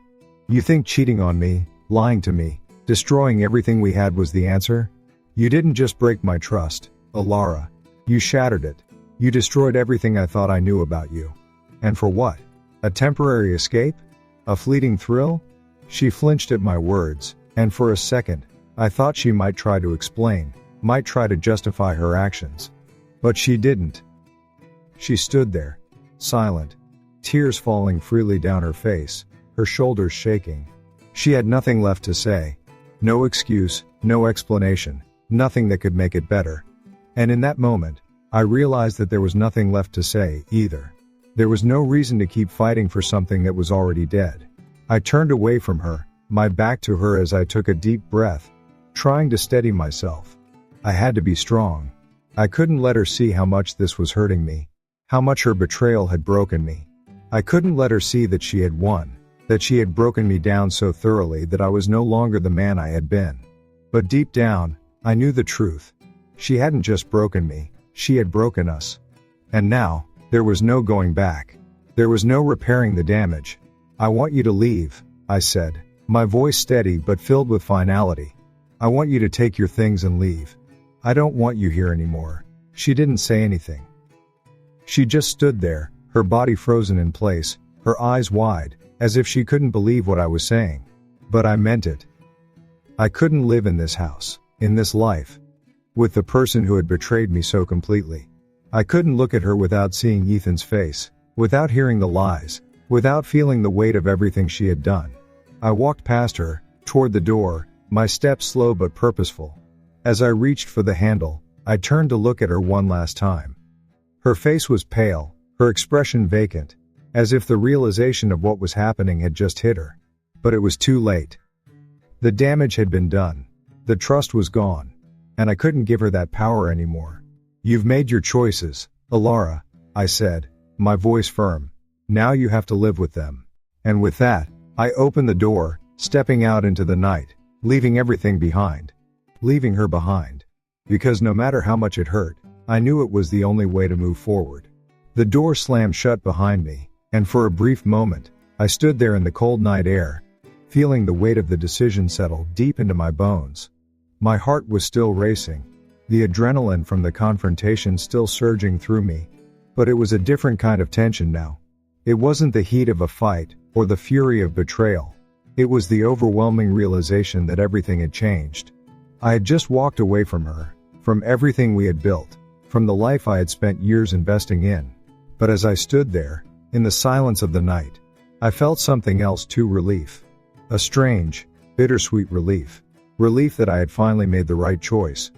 Speaker 1: You think cheating on me, lying to me, destroying everything we had was the answer? You didn't just break my trust, Alara. You shattered it. You destroyed everything I thought I knew about you. And for what? A temporary escape? A fleeting thrill? She flinched at my words, and for a second, I thought she might try to explain, might try to justify her actions. But she didn't. She stood there, silent, tears falling freely down her face, her shoulders shaking. She had nothing left to say. No excuse, no explanation, nothing that could make it better. And in that moment, I realized that there was nothing left to say, either. There was no reason to keep fighting for something that was already dead. I turned away from her, my back to her as I took a deep breath, trying to steady myself. I had to be strong. I couldn't let her see how much this was hurting me, how much her betrayal had broken me. I couldn't let her see that she had won, that she had broken me down so thoroughly that I was no longer the man I had been. But deep down, I knew the truth. She hadn't just broken me, she had broken us. And now, there was no going back. There was no repairing the damage. I want you to leave, I said, my voice steady but filled with finality. I want you to take your things and leave. I don't want you here anymore. She didn't say anything. She just stood there, her body frozen in place, her eyes wide, as if she couldn't believe what I was saying. But I meant it. I couldn't live in this house, in this life, with the person who had betrayed me so completely. I couldn't look at her without seeing Ethan's face, without hearing the lies, without feeling the weight of everything she had done. I walked past her, toward the door, my steps slow but purposeful. As I reached for the handle, I turned to look at her one last time. Her face was pale, her expression vacant, as if the realization of what was happening had just hit her. But it was too late. The damage had been done. The trust was gone. And I couldn't give her that power anymore. You've made your choices, Alara, I said, my voice firm. Now you have to live with them. And with that, I opened the door, stepping out into the night, leaving everything behind. Leaving her behind. Because no matter how much it hurt, I knew it was the only way to move forward. The door slammed shut behind me, and for a brief moment, I stood there in the cold night air, feeling the weight of the decision settle deep into my bones. My heart was still racing, the adrenaline from the confrontation still surging through me, but it was a different kind of tension now. It wasn't the heat of a fight, or the fury of betrayal. It was the overwhelming realization that everything had changed. I had just walked away from her, from everything we had built, from the life I had spent years investing in. But as I stood there, in the silence of the night, I felt something else too: relief. A strange, bittersweet relief. Relief that I had finally made the right choice.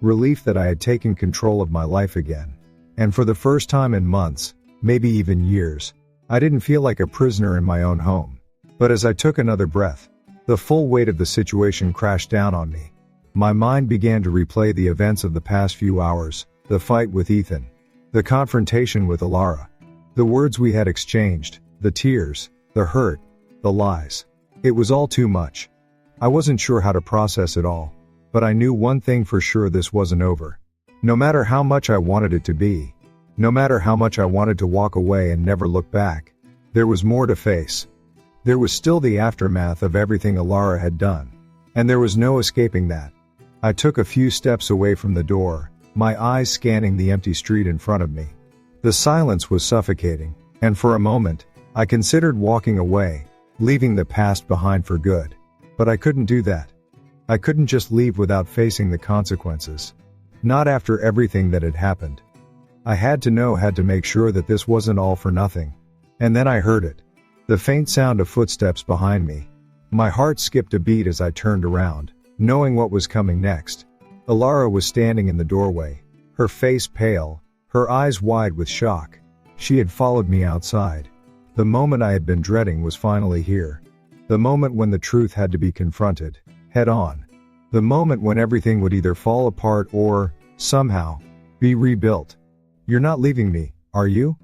Speaker 1: Relief that I had taken control of my life again. And for the first time in months, maybe even years, I didn't feel like a prisoner in my own home. But as I took another breath, the full weight of the situation crashed down on me. My mind began to replay the events of the past few hours, the fight with Ethan, the confrontation with Alara, the words we had exchanged, the tears, the hurt, the lies. It was all too much. I wasn't sure how to process it all, but I knew one thing for sure: this wasn't over. No matter how much I wanted it to be, no matter how much I wanted to walk away and never look back, there was more to face. There was still the aftermath of everything Alara had done. And there was no escaping that. I took a few steps away from the door, my eyes scanning the empty street in front of me. The silence was suffocating, and for a moment, I considered walking away, leaving the past behind for good. But I couldn't do that. I couldn't just leave without facing the consequences. Not after everything that had happened. I had to make sure that this wasn't all for nothing. And then I heard it. The faint sound of footsteps behind me. My heart skipped a beat as I turned around, knowing what was coming next. Alara was standing in the doorway, her face pale, her eyes wide with shock. She had followed me outside. The moment I had been dreading was finally here. The moment when the truth had to be confronted, head on. The moment when everything would either fall apart or, somehow, be rebuilt. "You're not leaving me, are you?"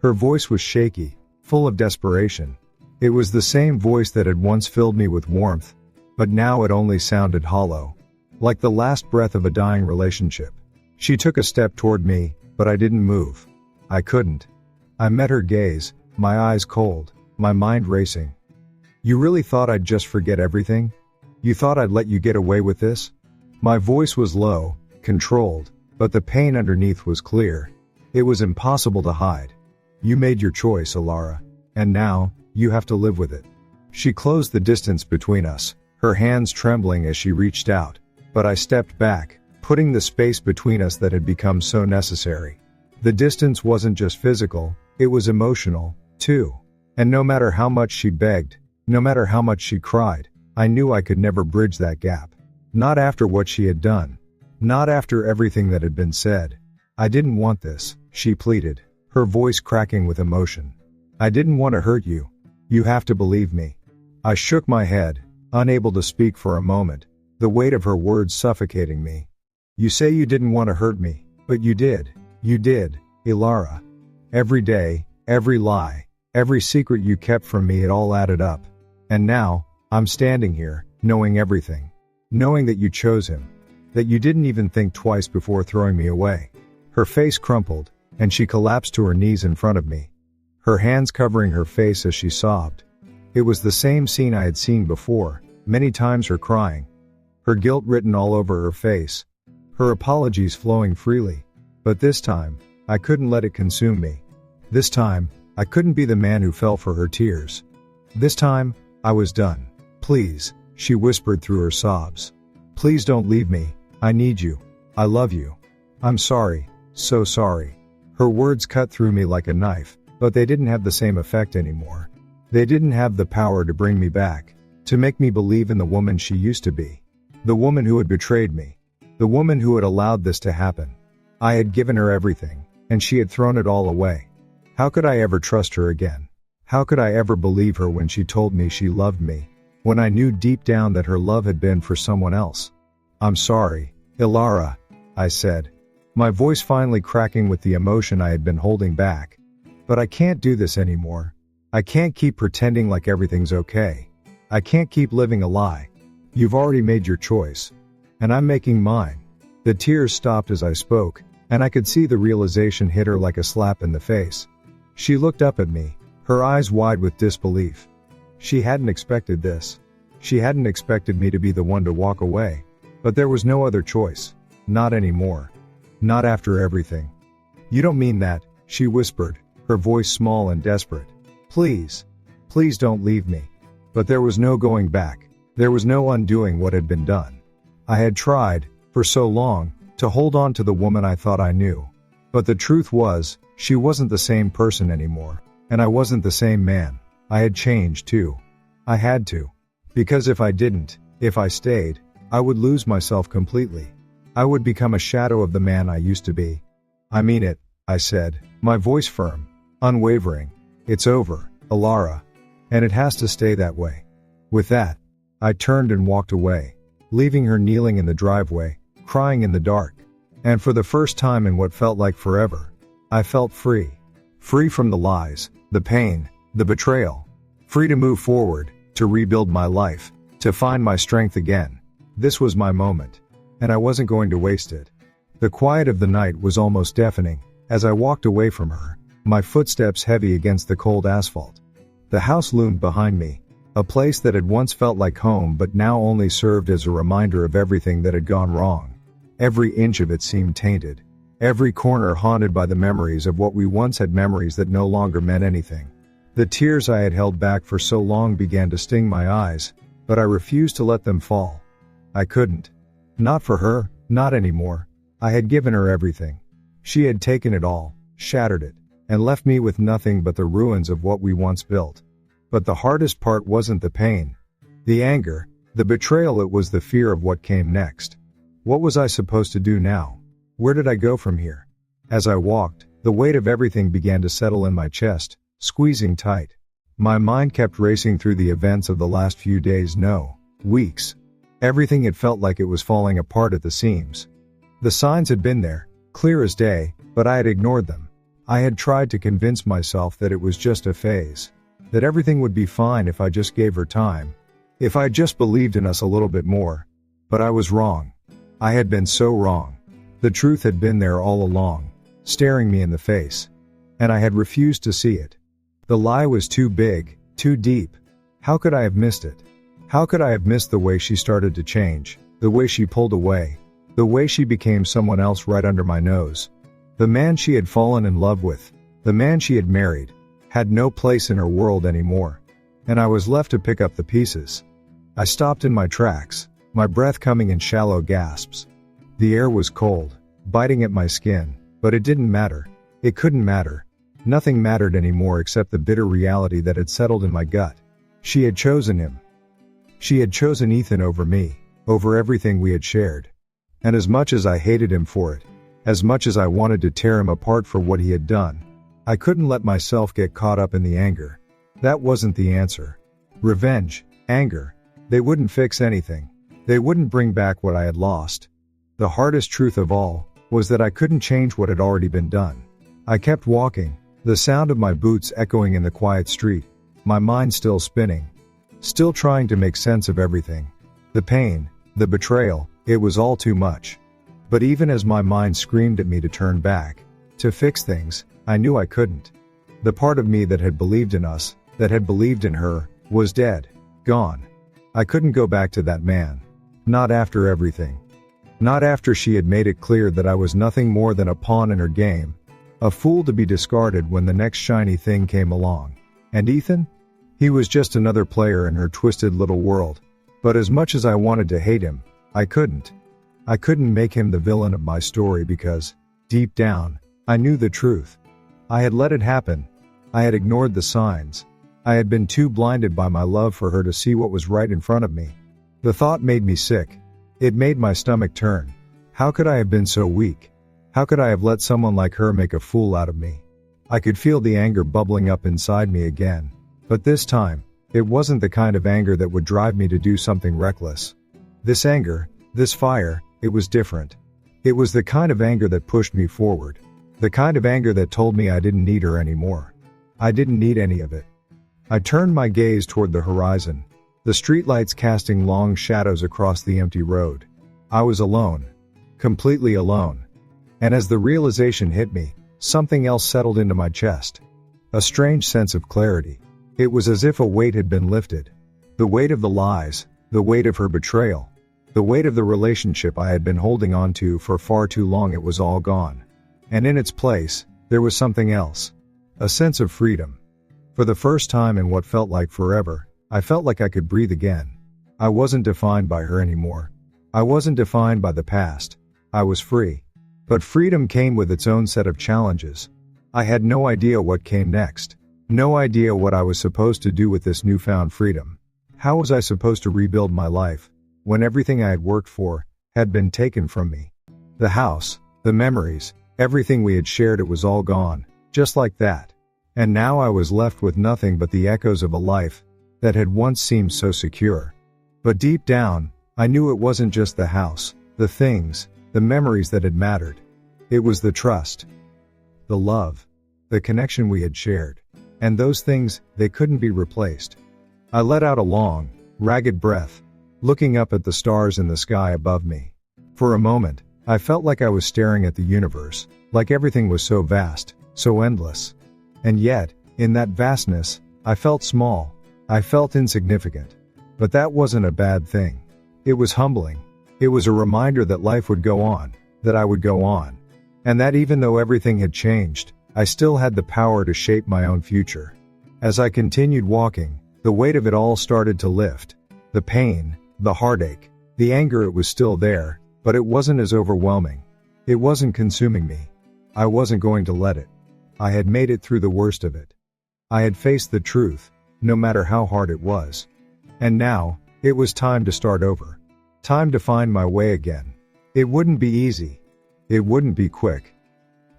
Speaker 1: Her voice was shaky, full of desperation. It was the same voice that had once filled me with warmth, but now it only sounded hollow. Like the last breath of a dying relationship. She took a step toward me, but I didn't move. I couldn't. I met her gaze, my eyes cold, my mind racing. "You really thought I'd just forget everything? You thought I'd let you get away with this?" My voice was low, controlled, but the pain underneath was clear. It was impossible to hide. "You made your choice, Alara. And now, you have to live with it." She closed the distance between us, her hands trembling as she reached out. But I stepped back, putting the space between us that had become so necessary. The distance wasn't just physical, it was emotional, too. And no matter how much she begged, no matter how much she cried, I knew I could never bridge that gap. Not after what she had done. Not after everything that had been said. "I didn't want this," she pleaded, her voice cracking with emotion. "I didn't want to hurt you. You have to believe me." I shook my head, unable to speak for a moment, the weight of her words suffocating me. "You say you didn't want to hurt me, but you did. You did, Alara. Every day, every lie, every secret you kept from me, it all added up. And now, I'm standing here, knowing everything. Knowing that you chose him. That you didn't even think twice before throwing me away." Her face crumpled, and she collapsed to her knees in front of me. Her hands covering her face as she sobbed. It was the same scene I had seen before, many times her crying. Her guilt written all over her face. Her apologies flowing freely. But this time, I couldn't let it consume me. This time, I couldn't be the man who fell for her tears. This time, I was done. "Please," she whispered through her sobs. "Please don't leave me. I need you. I love you. I'm sorry, so sorry." Her words cut through me like a knife, but they didn't have the same effect anymore. They didn't have the power to bring me back, to make me believe in the woman she used to be. The woman who had betrayed me. The woman who had allowed this to happen. I had given her everything, and she had thrown it all away. How could I ever trust her again? How could I ever believe her when she told me she loved me, when I knew deep down that her love had been for someone else? "I'm sorry, Alara," I said, my voice finally cracking with the emotion I had been holding back. "But I can't do this anymore. I can't keep pretending like everything's okay. I can't keep living a lie. You've already made your choice. And I'm making mine." The tears stopped as I spoke, and I could see the realization hit her like a slap in the face. She looked up at me, her eyes wide with disbelief. She hadn't expected this. She hadn't expected me to be the one to walk away. But there was no other choice. Not anymore. Not after everything. "You don't mean that," she whispered, her voice small and desperate. "Please. Please don't leave me." But there was no going back. There was no undoing what had been done. I had tried, for so long, to hold on to the woman I thought I knew. But the truth was, she wasn't the same person anymore. And I wasn't the same man. I had changed too. I had to. Because if I didn't, if I stayed, I would lose myself completely. I would become a shadow of the man I used to be. "I mean it," I said, my voice firm, unwavering. "It's over, Alara. And it has to stay that way." With that, I turned and walked away, leaving her kneeling in the driveway, crying in the dark. And for the first time in what felt like forever, I felt free. Free from the lies, the pain, the betrayal. Free to move forward, to rebuild my life, to find my strength again. This was my moment. And I wasn't going to waste it. The quiet of the night was almost deafening, as I walked away from her, my footsteps heavy against the cold asphalt. The house loomed behind me, a place that had once felt like home but now only served as a reminder of everything that had gone wrong. Every inch of it seemed tainted, every corner haunted by the memories of what we once had, memories that no longer meant anything. The tears I had held back for so long began to sting my eyes, but I refused to let them fall. I couldn't. Not for her, not anymore. I had given her everything. She had taken it all, shattered it, and left me with nothing but the ruins of what we once built. But the hardest part wasn't the pain, the anger, the betrayal, it was the fear of what came next. What was I supposed to do now? Where did I go from here? As I walked, the weight of everything began to settle in my chest, squeezing tight. My mind kept racing through the events of the last few days, no, weeks. Everything had felt like it was falling apart at the seams. The signs had been there, clear as day, but I had ignored them. I had tried to convince myself that it was just a phase, that everything would be fine if I just gave her time, if I just believed in us a little bit more. But I was wrong. I had been so wrong. The truth had been there all along, staring me in the face. And I had refused to see it. The lie was too big, too deep. How could I have missed it? How could I have missed the way she started to change, the way she pulled away, the way she became someone else right under my nose? The man she had fallen in love with, the man she had married, had no place in her world anymore. And I was left to pick up the pieces. I stopped in my tracks, my breath coming in shallow gasps. The air was cold, biting at my skin, but it didn't matter. It couldn't matter. Nothing mattered anymore except the bitter reality that had settled in my gut. She had chosen him. She had chosen Ethan over me, over everything we had shared. And as much as I hated him for it, as much as I wanted to tear him apart for what he had done, I couldn't let myself get caught up in the anger. That wasn't the answer. Revenge, anger, they wouldn't fix anything. They wouldn't bring back what I had lost. The hardest truth of all was that I couldn't change what had already been done. I kept walking, the sound of my boots echoing in the quiet street, my mind still spinning, still trying to make sense of everything. The pain, the betrayal, it was all too much. But even as my mind screamed at me to turn back, to fix things, I knew I couldn't. The part of me that had believed in us, that had believed in her, was dead, gone. I couldn't go back to that man. Not after everything. Not after she had made it clear that I was nothing more than a pawn in her game. A fool to be discarded when the next shiny thing came along. And Ethan? He was just another player in her twisted little world. But as much as I wanted to hate him, I couldn't. I couldn't make him the villain of my story because, deep down, I knew the truth. I had let it happen. I had ignored the signs. I had been too blinded by my love for her to see what was right in front of me. The thought made me sick. It made my stomach turn. How could I have been so weak? How could I have let someone like her make a fool out of me? I could feel the anger bubbling up inside me again. But this time, it wasn't the kind of anger that would drive me to do something reckless. This anger, this fire, it was different. It was the kind of anger that pushed me forward. The kind of anger that told me I didn't need her anymore. I didn't need any of it. I turned my gaze toward the horizon, the streetlights casting long shadows across the empty road. I was alone. Completely alone. And as the realization hit me, something else settled into my chest. A strange sense of clarity. It was as if a weight had been lifted. The weight of the lies, the weight of her betrayal, the weight of the relationship I had been holding on to for far too long. It was all gone. And in its place, there was something else. A sense of freedom. For the first time in what felt like forever, I felt like I could breathe again. I wasn't defined by her anymore. I wasn't defined by the past. I was free. But freedom came with its own set of challenges. I had no idea what came next. No idea what I was supposed to do with this newfound freedom. How was I supposed to rebuild my life when everything I had worked for had been taken from me? The house, the memories, everything we had shared, it was all gone, just like that. And now I was left with nothing but the echoes of a life that had once seemed so secure. But deep down, I knew it wasn't just the house, the things, the memories that had mattered. It was the trust, the love, the connection we had shared. And those things, they couldn't be replaced. I let out a long, ragged breath, looking up at the stars in the sky above me. For a moment, I felt like I was staring at the universe, like everything was so vast, so endless. And yet, in that vastness, I felt small. I felt insignificant. But that wasn't a bad thing. It was humbling. It was a reminder that life would go on, that I would go on. And that even though everything had changed, I still had the power to shape my own future. As I continued walking, the weight of it all started to lift. The pain, the heartache, the anger, it was still there, but it wasn't as overwhelming. It wasn't consuming me. I wasn't going to let it. I had made it through the worst of it. I had faced the truth, no matter how hard it was. And now, it was time to start over. Time to find my way again. It wouldn't be easy. It wouldn't be quick.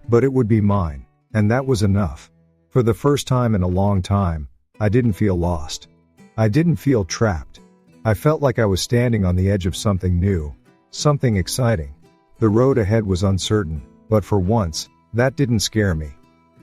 Speaker 1: But it would be mine, and that was enough. For the first time in a long time, I didn't feel lost. I didn't feel trapped. I felt like I was standing on the edge of something new, something exciting. The road ahead was uncertain, but for once, that didn't scare me.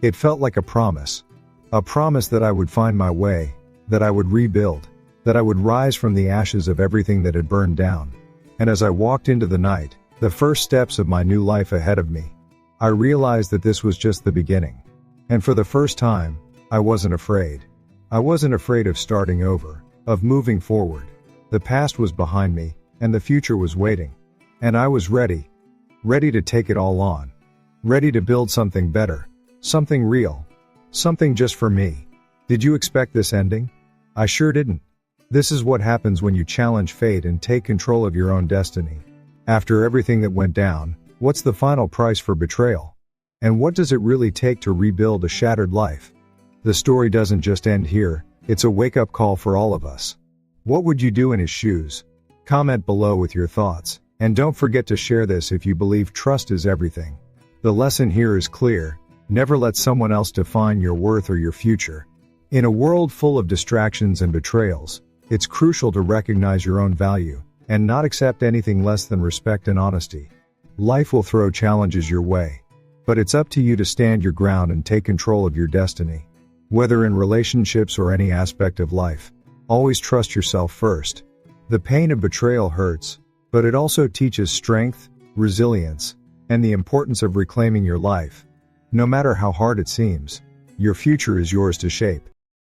Speaker 1: It felt like a promise that I would find my way, that I would rebuild, that I would rise from the ashes of everything that had burned down. And as I walked into the night, the first steps of my new life ahead of me, I realized that this was just the beginning. And for the first time, I wasn't afraid. I wasn't afraid of starting over, of moving forward. The past was behind me, and the future was waiting. And I was ready to take it all on. Ready to build something better, something real, something just for me. Did you expect this ending? I sure didn't. This is what happens when you challenge fate and take control of your own destiny. After everything that went down, what's the final price for betrayal? And what does it really take to rebuild a shattered life? The story doesn't just end here, it's a wake-up call for all of us. What would you do in his shoes? Comment below with your thoughts, and don't forget to share this if you believe trust is everything. The lesson here is clear: never let someone else define your worth or your future. In a world full of distractions and betrayals, it's crucial to recognize your own value, and not accept anything less than respect and honesty. Life will throw challenges your way, but it's up to you to stand your ground and take control of your destiny. Whether in relationships or any aspect of life, always trust yourself first. The pain of betrayal hurts, but it also teaches strength, resilience, and the importance of reclaiming your life. No matter how hard it seems, your future is yours to shape.